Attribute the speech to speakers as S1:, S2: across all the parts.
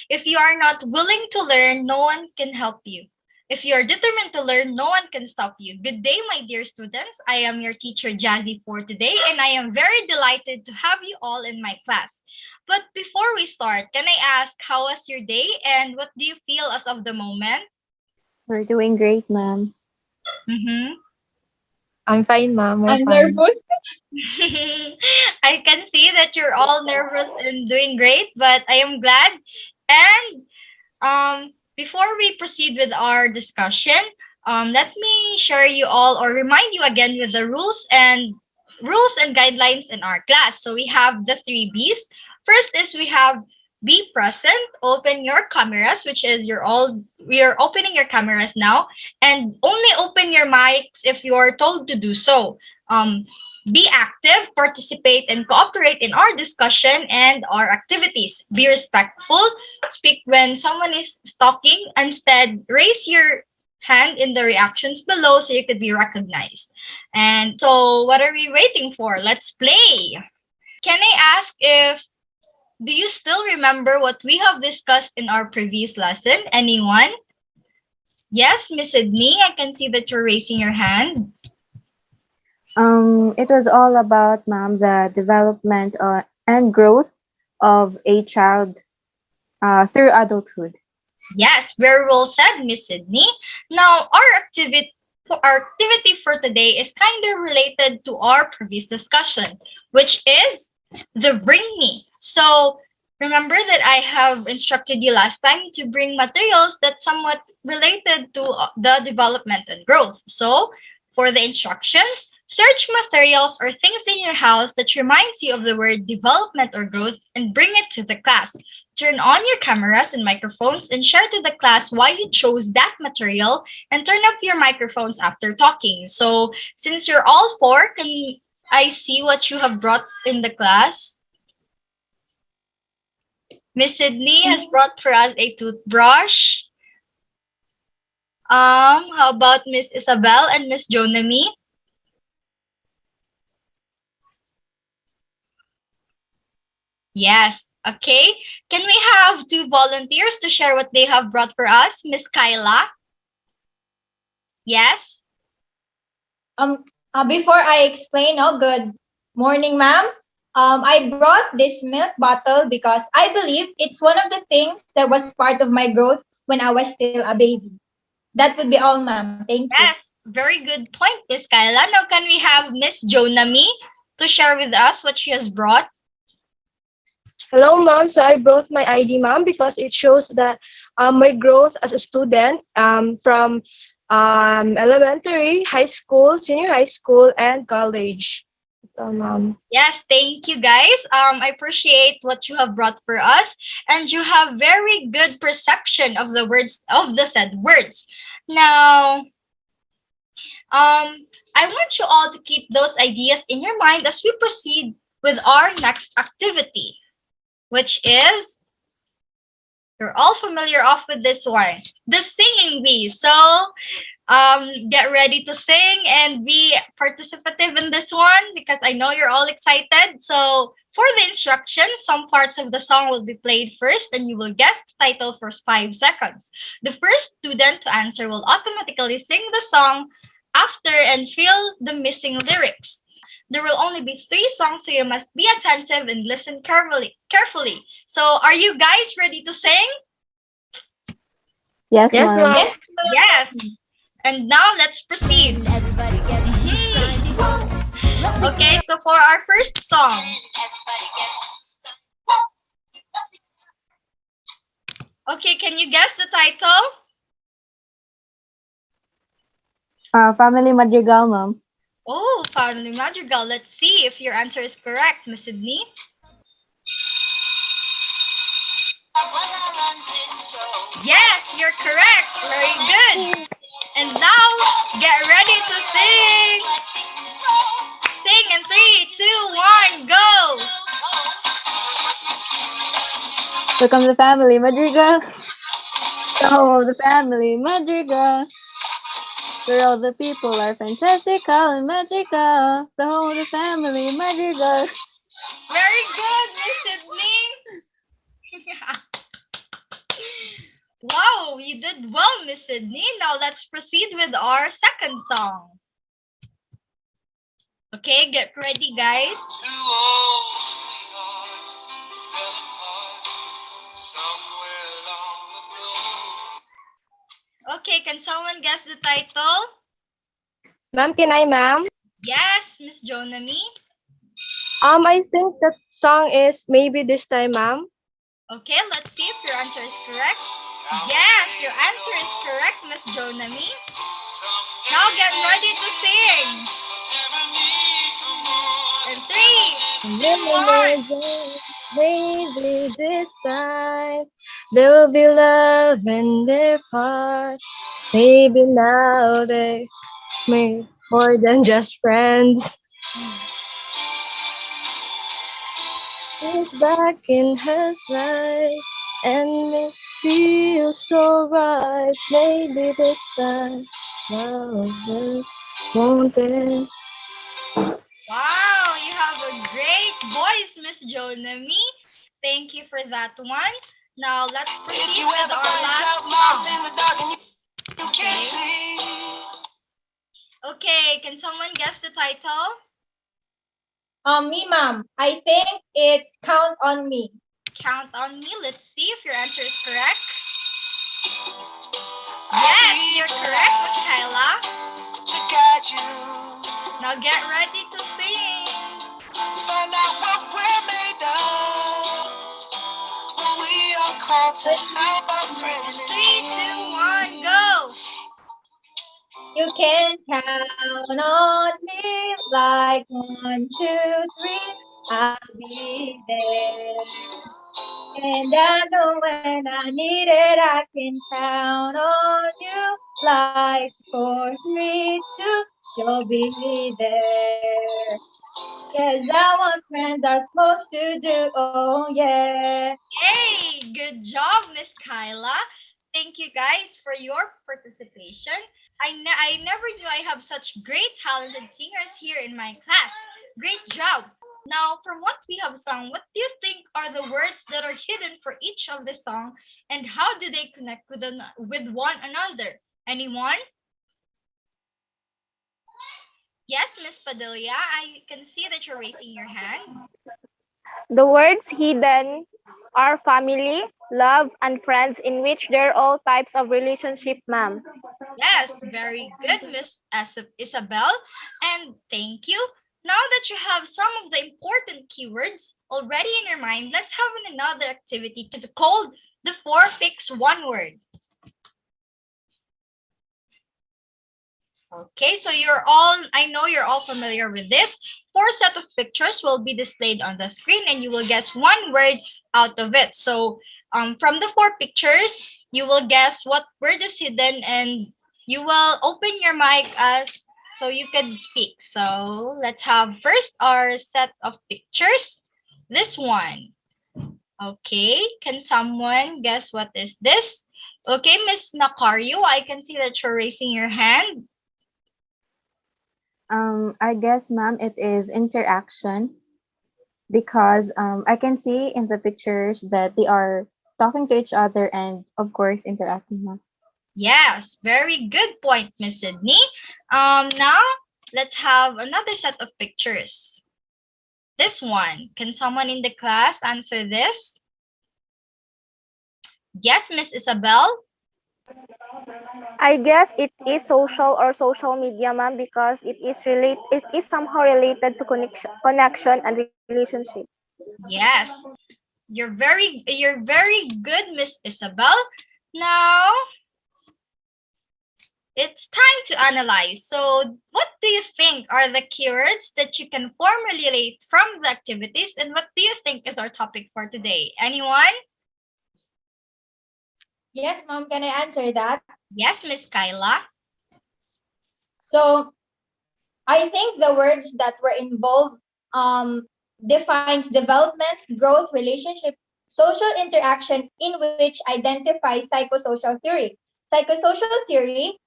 S1: If you are not willing to learn, no one can help you. If you are determined to learn, no one can stop you. Good day, my dear students. I am your teacher, Jazzy, for today, and I am very delighted to have you all in my class. But before we start, can I ask, how was your day and what do you feel as of the moment?
S2: We're doing great, ma'am.
S1: Mm-hmm.
S3: I'm fine, ma'am. We're
S4: I'm
S3: fine.
S4: nervous.
S1: I can see that you're all nervous and doing great, but I am glad. And before we proceed with our discussion, let me share you all or remind you again with the rules and guidelines in our class. So we have the three B's. First is we have be present, open your cameras, which is we are opening your cameras now, and only open your mics if you are told to do so. Um, be active, participate, and cooperate in our discussion and our activities. Be respectful, speak when someone is talking. Instead, raise your hand in the reactions below so you could be recognized. And so, what are we waiting for? Let's play. Can I ask if do you still remember what we have discussed in our previous lesson? Anyone? Yes, Miss Sydney, I can see that you're raising your hand.
S2: It was all about, ma'am, the development and growth of a child through adulthood.
S1: Yes, very well said, Miss Sydney. Now, our activity for today is kind of related to our previous discussion, which is the bring me. So, remember that I have instructed you last time to bring materials that's somewhat related to the development and growth. So, for the instructions, search materials or things in your house that reminds you of the word development or growth and bring it to the class. Turn on your cameras and microphones and share to the class why you chose that material and turn off your microphones after talking. So, since you're all four, can I see what you have brought in the class? Miss Sydney has brought for us a toothbrush. How about Miss Isabel and Miss Jonami? Yes. Okay. Can we have two volunteers to share what they have brought for us? Miss Kyla? Yes?
S4: Before I explain, good morning, ma'am. I brought this milk bottle because I believe it's one of the things that was part of my growth when I was still a baby. That would be all, ma'am. Thank you.
S1: Yes. Very good point, Miss Kyla. Now, can we have Miss Jonami to share with us what she has brought?
S3: Hello, ma'am. So I brought my ID, ma'am, because it shows that my growth as a student from elementary, high school, senior high school, and college. So, ma'am.
S1: Yes, thank you guys. I appreciate what you have brought for us, and you have very good perception of the words of the said words. Now, I want you all to keep those ideas in your mind as we proceed with our next activity, which is you're all familiar off with this one, the singing bee. So get ready to sing and be participative in this one because I know you're all excited. So for the instructions, some parts of the song will be played first and you will guess the title for 5 seconds. The first student to answer will automatically sing the song after and fill the missing lyrics. There will only be 3 songs, so you must be attentive and listen carefully. So are you guys ready to sing?
S2: Yes,
S3: Yes,
S2: ma'am.
S3: ma'am.
S4: Yes.
S1: Yes. And now let's proceed. Okay, so for our first song. Okay, can you guess the title?
S2: Family Madrigal, ma'am.
S1: Oh, Family Madrigal. Let's see if your answer is correct, Miss Sydney. Yes, you're correct. Very good. And now, get ready to sing. Sing in 3, 2, 1, go.
S2: So comes the family Madrigal. The home of the family Madrigal. Where all the people are fantastical and magical. The home of the family Madrigal.
S1: Very good, Miss Sydney. Wow, you did well, Miss Sydney. Now let's proceed with our second song. Okay, get ready, guys. Okay, can someone guess the title?
S3: Ma'am, can I, ma'am?
S1: Yes, Miss Jonami.
S3: I think that song is Maybe This Time, ma'am.
S1: Okay, let's see if your answer is correct. Yes, your answer is correct, Miss Jonami. Now get ready to sing. In three, two, one.
S3: Maybe this time there will be love in their heart. Maybe now they may more than just friends. He's back in her life and it feels so right. Maybe this time love won't end.
S1: Wow, you have a great voice, Miss Jonami. Thank you for that one. Now let's proceed with our last song. Okay, can someone guess the title?
S4: Me, ma'am. I think it's Count on Me.
S1: Count on me. Let's see if your answer is correct. Yes, you're correct, Miss Kyla. Now get ready to sing. Find out what we're made of. We are called to help our friends. In 3, 2, 1, go.
S4: You can count on me like 1, 2, 3. I'll be there. And I know when I need it, I can count on you. Like 4, 3, 2, you'll be there. Yes, that's what friends are supposed to do. Oh, yeah.
S1: Hey, good job, Miss Kyla. Thank you guys for your participation. I never knew I have such great talented singers here in my class. Great job. Now, from what we have sung, what do you think are the words that are hidden for each of the song, and how do they connect with one another? Anyone? Yes, Miss Padilla, I can see that you're raising your hand.
S5: The words hidden are family, love, and friends, in which there are all types of relationship, ma'am.
S1: Yes, very good, Miss Isabel. And thank you. Now that you have some of the important keywords already in your mind, let's have another activity. It's called the 4 Picks 1 Word. Okay, so I know you're all familiar with this. 4 set of pictures will be displayed on the screen and you will guess one word out of it. So from the 4 pictures, you will guess what word is hidden and you will open your mic as so you can speak. So let's have first our set of pictures. This one. Okay, can someone guess what is this? Okay, Miss Nakario, I can see that you're raising your hand.
S2: I guess, ma'am, it is interaction because I can see in the pictures that they are talking to each other and, of course, interacting, ma'am.
S1: Yes, very good point, Miss Sydney. Now let's have another set of pictures. This one. Can someone in the class answer this? Yes, Miss Isabel.
S5: I guess it is social or social media, ma'am, because it is somehow related to connection and relationship.
S1: Yes, you're very good, Miss Isabel. Now it's time to analyze. So, what do you think are the keywords that you can formulate from the activities, and what do you think is our topic for today? Anyone?
S4: Yes, ma'am, can I answer that?
S1: Yes, Miss Kyla.
S4: So, I think the words that were involved defines development, growth, relationship, social interaction in which identifies psychosocial theory. Psychosocial theory,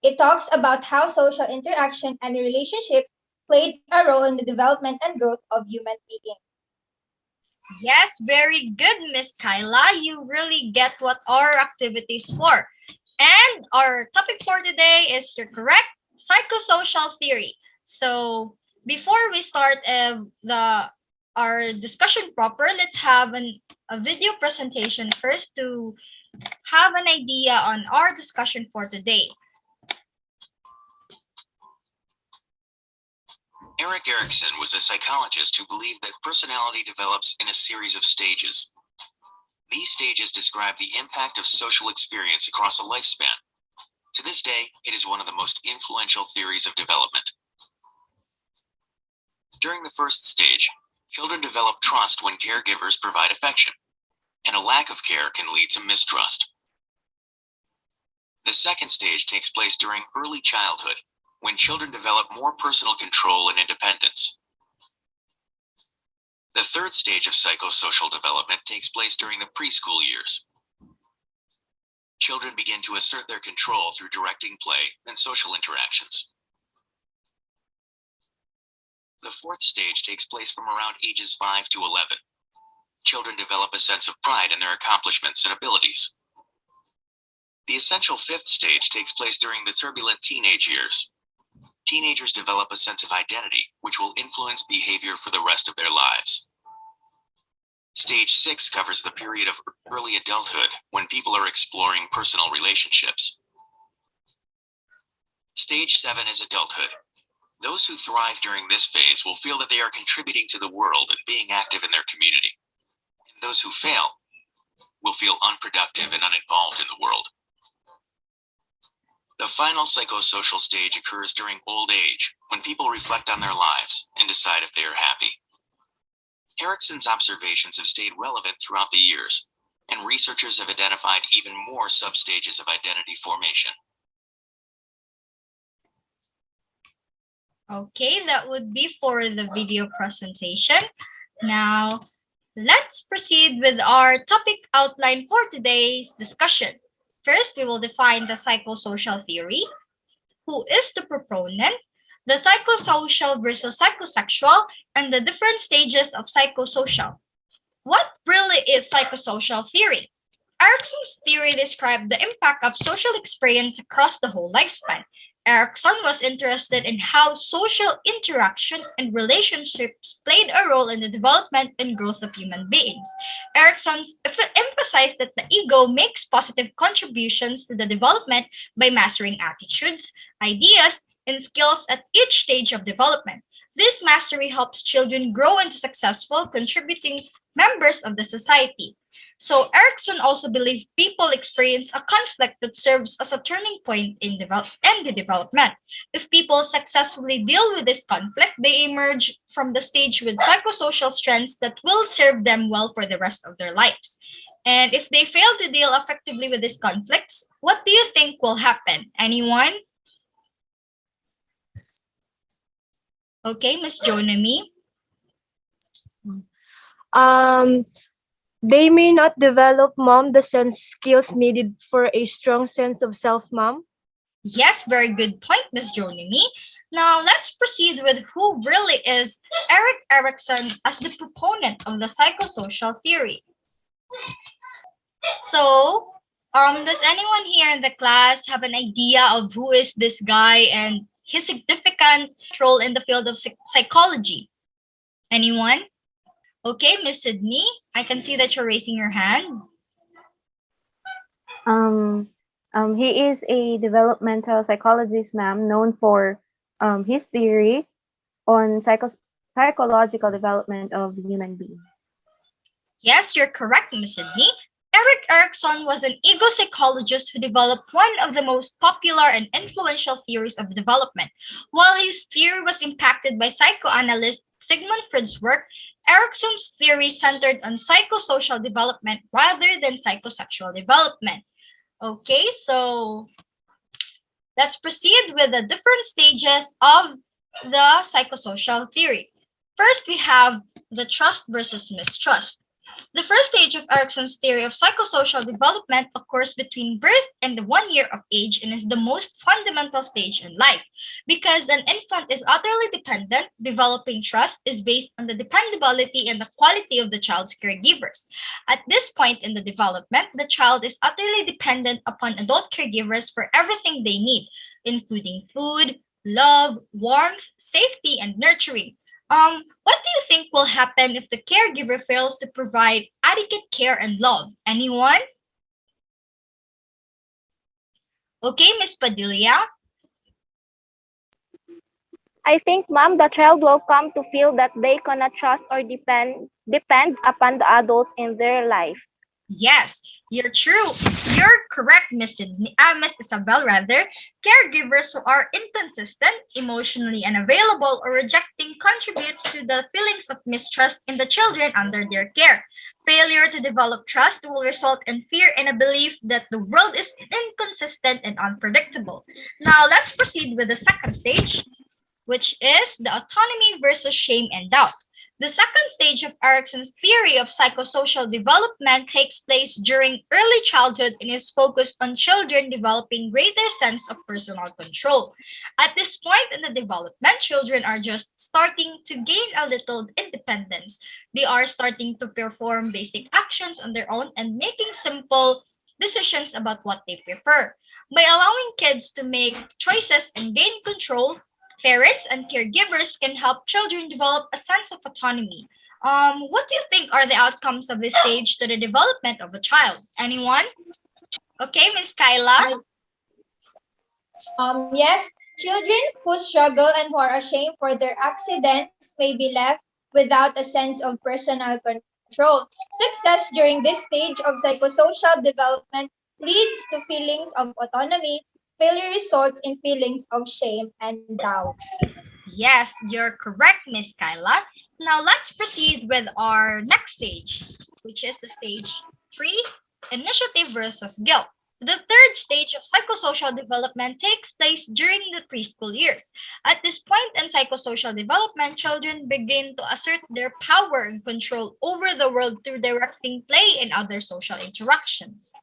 S4: it talks about how social interaction and relationship played a role in the development and growth of human beings.
S1: Yes, very good, Miss Kyla. You really get what our activities for. And our topic for today is, you're correct, psychosocial theory. So before we start the our discussion proper, let's have a video presentation first to have an idea on our discussion for today.
S6: Erik Erikson was a psychologist who believed that personality develops in a series of stages. These stages describe the impact of social experience across a lifespan. To this day, it is one of the most influential theories of development. During the first stage, children develop trust when caregivers provide affection, and a lack of care can lead to mistrust. The second stage takes place during early childhood, when children develop more personal control and independence. The third stage of psychosocial development takes place during the preschool years. Children begin to assert their control through directing play and social interactions. The fourth stage takes place from around ages 5 to 11. Children develop a sense of pride in their accomplishments and abilities. The essential fifth stage takes place during the turbulent teenage years. Teenagers develop a sense of identity, which will influence behavior for the rest of their lives. Stage 6 covers the period of early adulthood, when people are exploring personal relationships. Stage 7 is adulthood. Those who thrive during this phase will feel that they are contributing to the world and being active in their community. And those who fail will feel unproductive and uninvolved in the world. The final psychosocial stage occurs during old age, when people reflect on their lives and decide if they are happy. Erikson's observations have stayed relevant throughout the years, and researchers have identified even more substages of identity formation.
S1: Okay, that would be for the video presentation. Now, let's proceed with our topic outline for today's discussion. First, we will define the psychosocial theory, who is the proponent, the psychosocial versus psychosexual, and the different stages of psychosocial. What really is psychosocial theory? Erikson's theory described the impact of social experience across the whole lifespan. Erikson was interested in how social interaction and relationships played a role in the development and growth of human beings. Erikson emphasized that the ego makes positive contributions to the development by mastering attitudes, ideas, and skills at each stage of development. This mastery helps children grow into successful, contributing members of the society. So Erikson also believed people experience a conflict that serves as a turning point in the development. If people successfully deal with this conflict, they emerge from the stage with psychosocial strengths that will serve them well for the rest of their lives. And if they fail to deal effectively with these conflicts, what do you think will happen? Anyone? Okay, Miss Jonami.
S3: They may not develop, mom, the sense skills needed for a strong sense of self, mom.
S1: Yes, very good point, Miss Jonimi. Now let's proceed with who really is Erik Erikson as the proponent of the psychosocial theory. So, does anyone here in the class have an idea of who is this guy and his significant role in the field of psychology? Anyone? Okay, Miss Sydney, I can see that you're raising your hand.
S2: He is a developmental psychologist, ma'am, known for his theory on psychological development of human beings.
S1: Yes, you're correct, Miss Sydney. Erik Erikson was an ego psychologist who developed one of the most popular and influential theories of development. While his theory was impacted by psychoanalyst Sigmund Freud's work, Erikson's theory centered on psychosocial development rather than psychosexual development. Okay, so let's proceed with the different stages of the psychosocial theory. First, we have the trust versus mistrust. The first stage of Erickson's theory of psychosocial development occurs between birth and the 1 year of age and is the most fundamental stage in life. Because an infant is utterly dependent, developing trust is based on the dependability and the quality of the child's caregivers. At this point in the development, the child is utterly dependent upon adult caregivers for everything they need, including food, love, warmth, safety, and nurturing. What do you think will happen if the caregiver fails to provide adequate care and love? Anyone? Okay, Miss Padilla.
S5: I think, ma'am, the child will come to feel that they cannot trust or depend upon the adults in their life.
S1: Yes, you're true. You're correct, Miss Isabel, rather. Caregivers who are inconsistent, emotionally unavailable, or rejecting contributes to the feelings of mistrust in the children under their care. Failure to develop trust will result in fear and a belief that the world is inconsistent and unpredictable. Now, let's proceed with the second stage, which is the autonomy versus shame and doubt. The second stage of Erickson's theory of psychosocial development takes place during early childhood and is focused on children developing greater sense of personal control. At this point in the development, children are just starting to gain a little independence. They are starting to perform basic actions on their own and making simple decisions about what they prefer. By allowing kids to make choices and gain control, parents and caregivers can help children develop a sense of autonomy. What do you think are the outcomes of this stage to the development of a child? Anyone? Okay, Miss Kyla.
S4: Yes, children who struggle and who are ashamed for their accidents may be left without a sense of personal control. Success during this stage of psychosocial development leads to feelings of autonomy. Failure results in feelings of shame and doubt.
S1: Yes, you're correct, Miss Kyla. Now let's proceed with our next stage, which is the stage three, initiative versus guilt. The third stage of psychosocial development takes place during the preschool years. At this point in psychosocial development, children begin to assert their power and control over the world through directing play and other social interactions.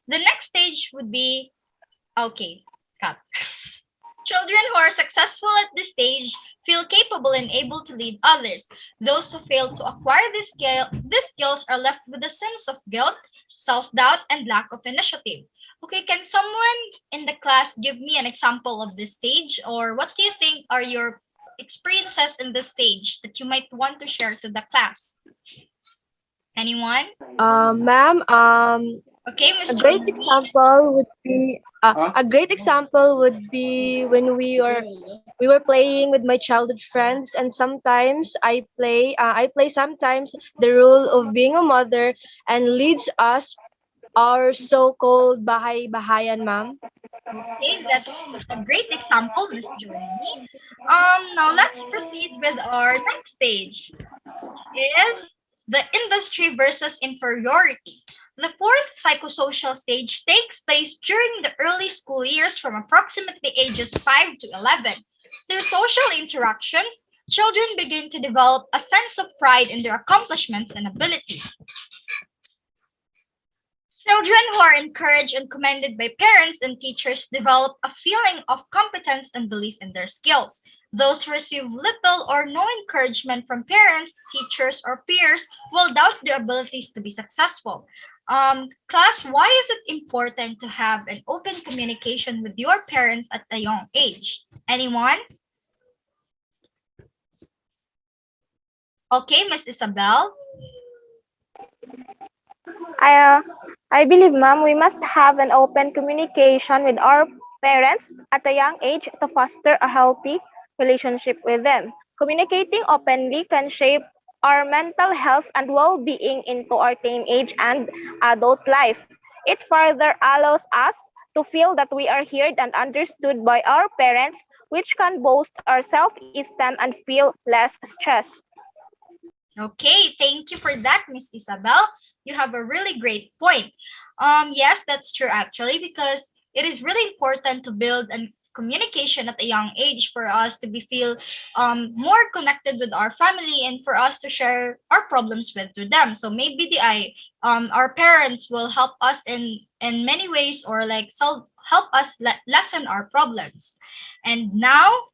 S1: The next stage would be, okay, cut. Children who are successful at this stage feel capable and able to lead others. Those who fail to acquire these skills are left with a sense of guilt, self-doubt, and lack of initiative. Okay, can someone in the class give me an example of this stage, or what do you think are your experiences in this stage that you might want to share to the class? Anyone?
S3: Ma'am,
S1: Okay,
S3: a
S1: Mr.
S3: great
S1: Lee.
S3: example would be when we were playing with my childhood friends, and sometimes I play sometimes the role of being a mother and leads us our so-called bahay-bahayan, ma'am.
S1: Okay, that's a great example, Miss Joanie. Now let's proceed with our next stage, is the industry versus inferiority. The fourth psychosocial stage takes place during the early school years from approximately ages 5 to 11. Through social interactions, children begin to develop a sense of pride in their accomplishments and abilities. Children who are encouraged and commended by parents and teachers develop a feeling of competence and belief in their skills. Those who receive little or no encouragement from parents, teachers, or peers will doubt their abilities to be successful. Class, why is it important to have an open communication with your parents at a young age? Anyone? Okay, Miss Isabel.
S5: I, uh, I believe, ma'am, we must have an open communication with our parents at a young age to foster a healthy relationship with them. Communicating openly can shape our mental health and well-being into our teenage and adult life. It further allows us to feel that we are heard and understood by our parents, which can boost our self-esteem and feel less stressed.
S1: Okay, thank you for that, Miss Isabel. You have a really great point. Yes, that's true actually, because it is really important to build communication at a young age for us to be feel more connected with our family and for us to share our problems with to them. So maybe our parents will help us in many ways or like help us lessen our problems. And now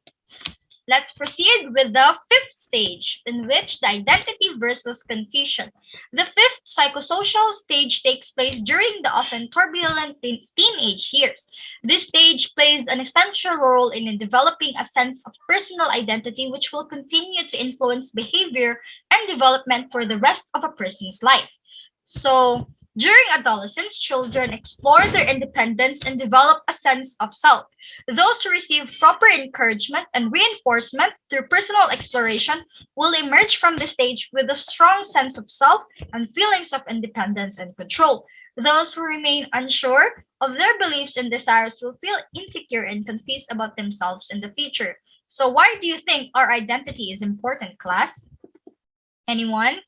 S1: let's proceed with the fifth stage, in which the identity versus confusion. The fifth psychosocial stage takes place during the often turbulent teenage years. This stage plays an essential role in developing a sense of personal identity, which will continue to influence behavior and development for the rest of a person's life. So, during adolescence, children explore their independence and develop a sense of self. Those who receive proper encouragement and reinforcement through personal exploration will emerge from the stage with a strong sense of self and feelings of independence and control. Those who remain unsure of their beliefs and desires will feel insecure and confused about themselves in the future. So, why do you think our identity is important, class? Anyone?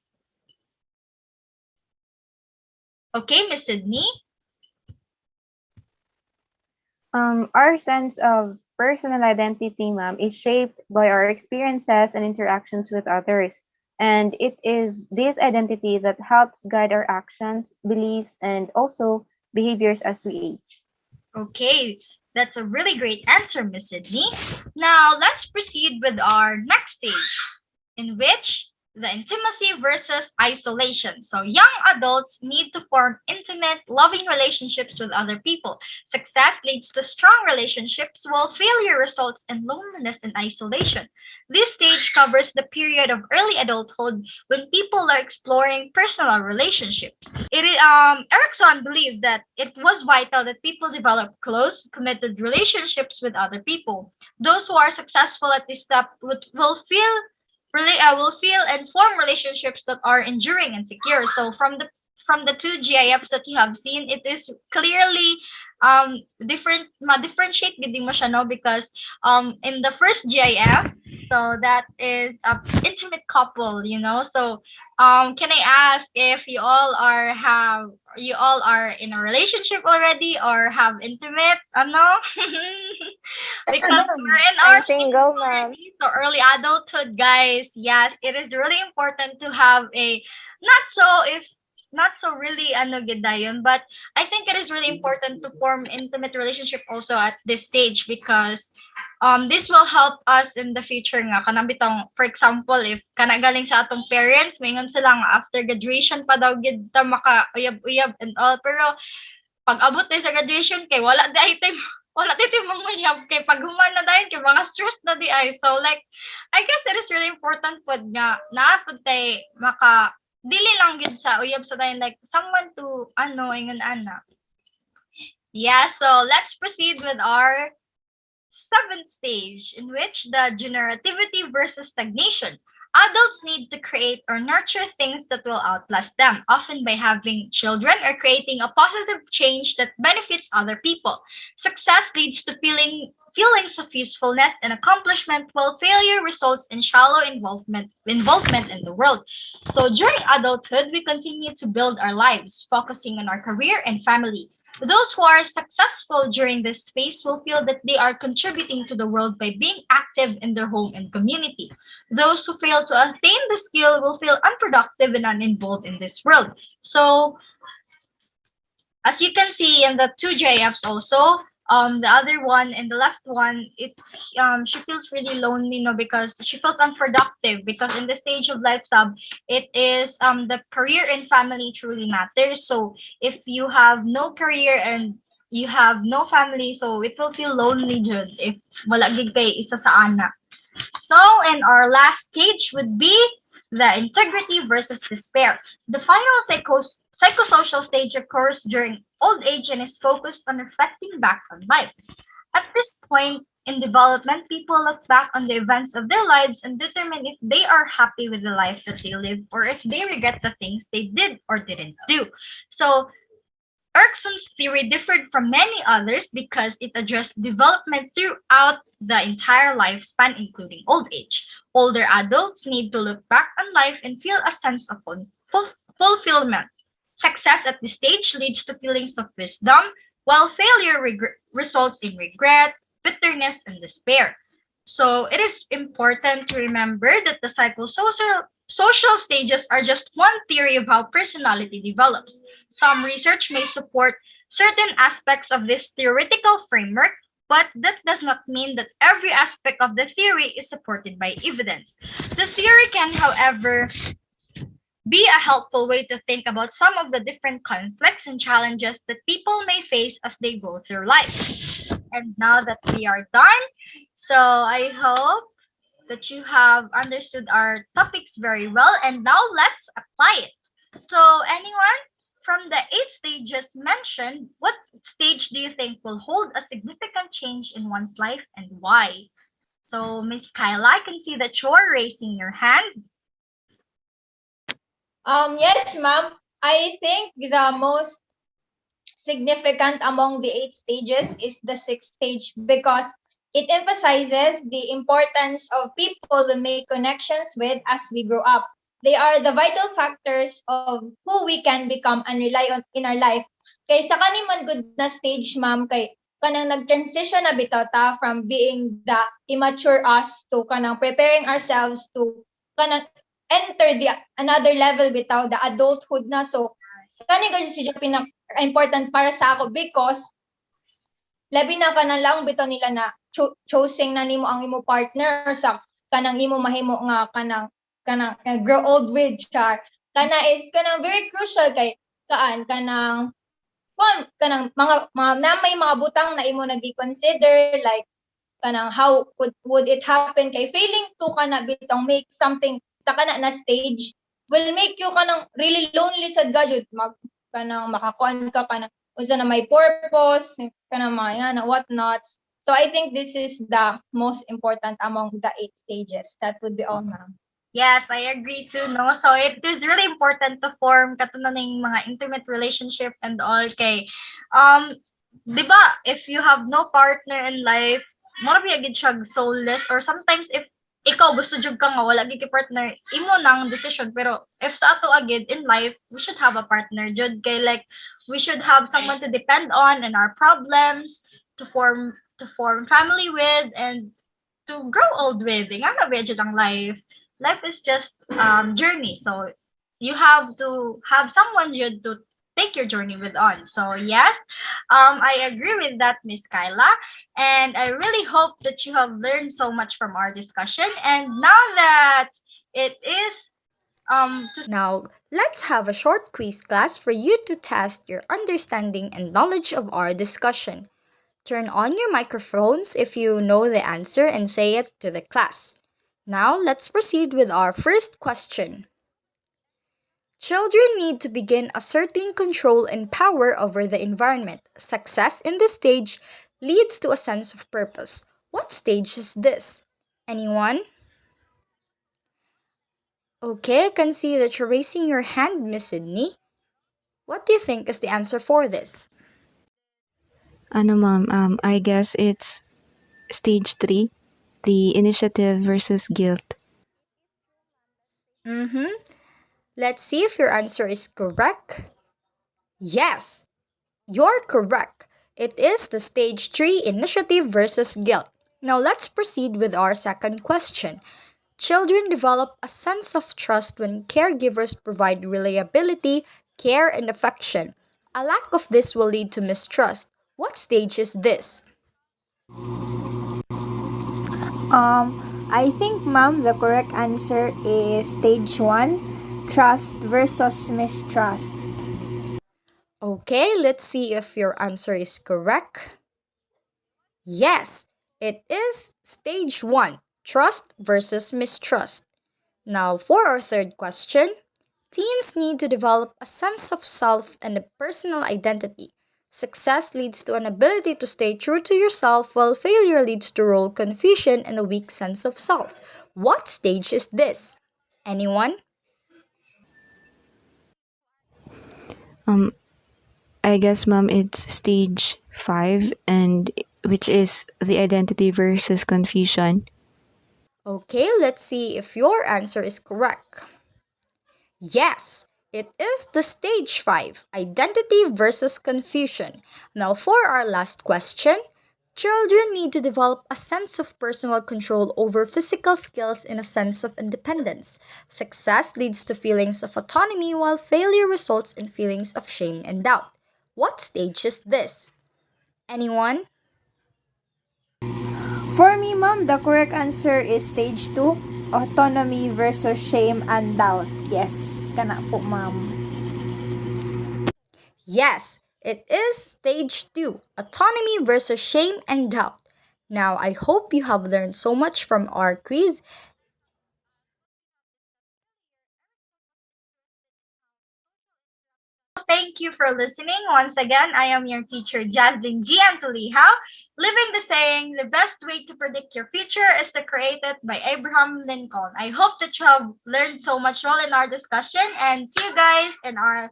S1: Okay, Miss Sydney.
S2: Our sense of personal identity, ma'am, is shaped by our experiences and interactions with others. And it is this identity that helps guide our actions, beliefs, and also behaviors as we age.
S1: Okay, that's a really great answer, Miss Sydney. Now let's proceed with our next stage, in which the intimacy versus isolation. So young adults need to form intimate, loving relationships with other people. Success leads to strong relationships, while failure results in loneliness and isolation. This stage covers the period of early adulthood when people are exploring personal relationships. Erickson believed that it was vital that people develop close, committed relationships with other people. Those who are successful at this step will feel and form relationships that are enduring and secure. So from the two GIFs that you have seen, it is clearly differentiate gid mo siya, no, because in the first GIF, so that is a intimate couple, so can I ask if you all are in a relationship already or have intimate ano? Because we're in our
S5: I'm
S1: stages
S5: single, ma'am.
S1: already, so early adulthood, guys. Yes, it is really important to have a not so if not so really ano gidayon, but I think it is really important to form intimate relationship also at this stage because this will help us in the future nga kanang bitong for example if kana galing sa atong parents maingon sila nga after graduation pa daw gid ta maka uyab-uyab and all, pero pag abot tayo sa graduation kay wala di ay time wala di tayo manguyab kay pag human na dayon kay mga stress na di ay, so like I guess it is really important pod nga naapod tay maka dili lang gid sa uyab sa dayon like someone to ano ingon ana. Yeah, so let's proceed with our seventh stage, in which the generativity versus stagnation. Adults need to create or nurture things that will outlast them, often by having children or creating a positive change that benefits other people. Success leads to feelings of usefulness and accomplishment, while failure results in shallow involvement in the world. So during adulthood, we continue to build our lives, focusing on our career and family. Those who are successful during this phase will feel that they are contributing to the world by being active in their home and community. Those who fail to attain the skill will feel unproductive and uninvolved in this world. So, as you can see in the two JFs also, the other one and the left one, she feels really lonely, no, because she feels unproductive because in the stage of life sub, it is the career and family truly matters. So if you have no career and you have no family, so it will feel lonely jud if wala gid kay isa sa ana. So, and our last stage would be the integrity versus despair. The final psychosocial stage occurs during old age and is focused on reflecting back on life. At this point in development, people look back on the events of their lives and determine if they are happy with the life that they live or if they regret the things they did or didn't do. So, Erkson's theory differed from many others because it addressed development throughout the entire lifespan, including old age. Older adults need to look back on life and feel a sense of fulfillment. Success at this stage leads to feelings of wisdom, while failure results in regret, bitterness, and despair. So it is important to remember that the psychosocial social stages are just one theory of how personality develops. Some research may support certain aspects of this theoretical framework, but that does not mean that every aspect of the theory is supported by evidence. The theory can, however, be a helpful way to think about some of the different conflicts and challenges that people may face as they go through life. And now that we are done, so I hope that you have understood our topics very well, and now let's apply it. So, anyone from the eight stages mentioned, what stage do you think will hold a significant change in one's life and why? So, Miss Kyla, I can see that you're raising your hand.
S4: Yes, ma'am. I think the most significant among the eight stages is the sixth stage because it emphasizes the importance of people we make connections with as we grow up. They are the vital factors of who we can become and rely on in our life. Kay sa kani man good na stage, ma'am, kay kanang nag-transition na bitaw ta from being the immature us to kanang preparing ourselves to kanang enter the another level bitaw the adulthood na. So kani kasi siya pinaka important para sa ako because labi na kanang lang bitaw nila na choosing na nimo ang imo partner sa kanang imo mahimo nga kanang grow old with char kana is kanang very crucial kay kanang kanang mga na may mga butang na imo nagi-consider like kanang how would it happen kay failing to kana bitong make something sa kana na stage will make you kanang really lonely sad gadget mag kanang makakuan ka pa na unsa na may purpose kanang mga yan what nots. So I think this is the most important among the eight stages. That would be all, ma'am.
S1: Yes, I agree too, no? So it is really important to form katunaning mga intimate relationship and all kay um 'di ba if you have no partner in life, mo ra gyud siya soulless or sometimes if ikaw gusto jud ka nga wala gyud kay partner, imo nang decision pero if sa ato agad in life, we should have a partner jud kay like we should have someone to depend on in our problems, to form family with and to grow old with. Nga na ba jud ang life? Life is just journey. So you have to have someone you to take your journey with on. So yes, I agree with that, Miss Kyla, and I really hope that you have learned so much from our discussion. And now that it is to
S7: Now, let's have a short quiz class for you to test your understanding and knowledge of our discussion. Turn on your microphones if you know the answer and say it to the class. Now, let's proceed with our first question. Children need to begin asserting control and power over the environment. Success in this stage leads to a sense of purpose. What stage is this? Anyone? Okay, I can see that you're raising your hand, Miss Sydney. What do you think is the answer for this?
S2: Ano ma'am, I guess it's stage 3, the initiative versus guilt.
S7: Mm-hmm. Let's see if your answer is correct. Yes, you're correct. It is the stage 3 initiative versus guilt. Now let's proceed with our second question. Children develop a sense of trust when caregivers provide reliability, care, and affection. A lack of this will lead to mistrust. What stage is this?
S8: I think, ma'am, the correct answer is stage 1, trust versus mistrust.
S7: Okay, let's see if your answer is correct. Yes, it is stage 1, trust versus mistrust. Now, for our third question, teens need to develop a sense of self and a personal identity. Success leads to an ability to stay true to yourself, while failure leads to role confusion and a weak sense of self. What stage is this? Anyone?
S2: Um, I guess ma'am it's stage 5 and which is the identity versus confusion.
S7: Okay, let's see if your answer is correct. Yes, it is the stage 5, identity versus confusion. Now, for our last question, Children need to develop a sense of personal control over physical skills and a sense of independence. Success leads to feelings of autonomy, while failure results in feelings of shame and doubt. What stage is this? Anyone?
S8: For me, ma'am, the correct answer is stage 2, autonomy versus shame and doubt. Yes, kana po, ma'am.
S7: Yes, it is stage 2, autonomy versus shame and doubt. Now, I hope you have learned so much from our quiz.
S1: Thank you for listening. Once again, I am your teacher, Jaslyn G. Antoliha, living the saying, the best way to predict your future is to create it by Abraham Lincoln. I hope that you have learned so much well in our discussion and see you guys in our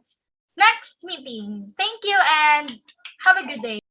S1: next meeting. Thank you and have a good day.